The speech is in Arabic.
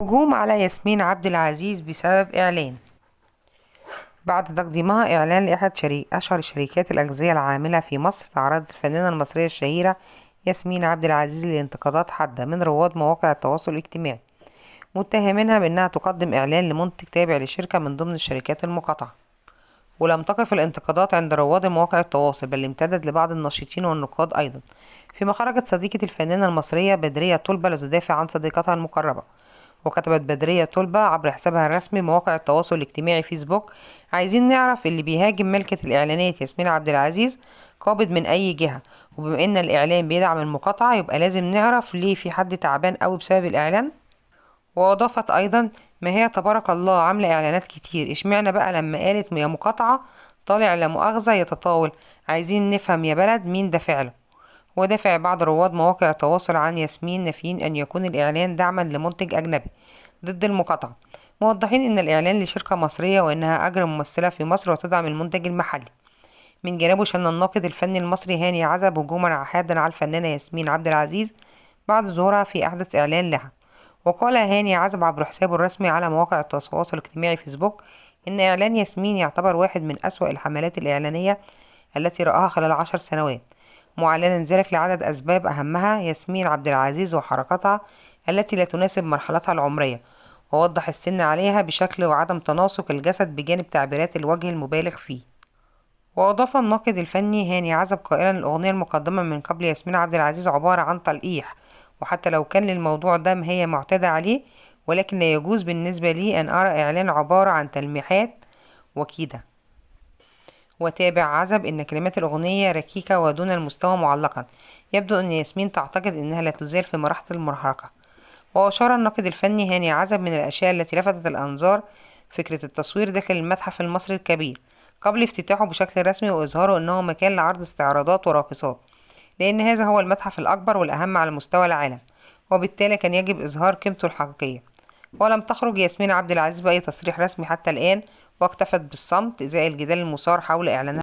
هجوم على ياسمين عبد العزيز بسبب إعلان. بعد تقديمها إعلان لأحد أشهر شركات الأغذية العاملة في مصر، تعرضت الفنانة المصرية الشهيرة ياسمين عبد العزيز لانتقادات حادة من رواد مواقع التواصل الاجتماعي، متهمينها بأنها تقدم إعلان لمنتج تابع لشركة من ضمن الشركات المقاطعة. ولم تقف الانتقادات عند رواد مواقع التواصل، بل امتدت لبعض الناشطين والنقاد أيضا، فيما خرجت صديقة الفنانة المصرية بدرية طلبة لتدافع عن صديقتها المقربة. وكتبت بدرية طلبة عبر حسابها الرسمي مواقع التواصل الاجتماعي فيسبوك: عايزين نعرف اللي بيهاجم ملكة الإعلانات ياسمين عبد العزيز قابض من أي جهة، وبما إن الإعلان بيدعم المقاطعة يبقى لازم نعرف ليه في حد تعبان أوي بسبب الإعلان. وأضافت أيضا: ما هي تبارك الله عاملة إعلانات كتير، اشمعنى بقى لما قالت يا مقاطعة طالع لا مؤاخذة يتطاول؟ عايزين نفهم يا بلد مين دافع له. ودافع بعض رواد مواقع التواصل عن ياسمين نافين أن يكون الإعلان دعما لمنتج أجنبي ضد المقاطعة، موضحين إن الإعلان لشركة مصرية وإنها أجرى ممثلة في مصر وتدعم المنتج المحلي. من جانبه شن الناقد الفني المصري هاني عزب هجوما حادا على الفنانة ياسمين عبد العزيز بعد ظهورها في أحدث إعلان لها. وقال هاني عزب عبر حسابه الرسمي على مواقع التواصل الاجتماعي فيسبوك إن إعلان ياسمين يعتبر واحد من أسوأ الحملات الإعلانية التي رآها خلال 10 سنوات، معلنا ذلك لعدد أسباب أهمها ياسمين عبد العزيز وحركاتها التي لا تناسب مرحلتها العمرية، ووضح السن عليها بشكل وعدم تناسق الجسد بجانب تعبيرات الوجه المبالغ فيه. وأضاف الناقد الفني هاني عزب قائلا: الأغنية المقدمة من قبل ياسمين عبد العزيز عبارة عن تلقيح، وحتى لو كان للموضوع ده ما هي معتادة عليه، ولكن لا يجوز بالنسبة لي أن أرى إعلان عبارة عن تلميحات وكده. وتابع عزب إن كلمات الأغنية ركيكة ودون المستوى معلقا، يبدو أن ياسمين تعتقد أنها لا تزال في مرحلة المراهقة. وأشار الناقد الفني هاني عزب: من الأشياء التي لفتت الأنظار فكرة التصوير داخل المتحف المصري الكبير قبل افتتاحه بشكل رسمي وإظهاره أنه مكان لعرض استعراضات وراقصات، لأن هذا هو المتحف الأكبر والأهم على مستوى العالم، وبالتالي كان يجب إظهار قيمته الحقيقية. ولم تخرج ياسمين عبد العزيز بأي تصريح رسمي حتى الآن، واكتفت بالصمت إزاء الجدال المثار حول إعلانها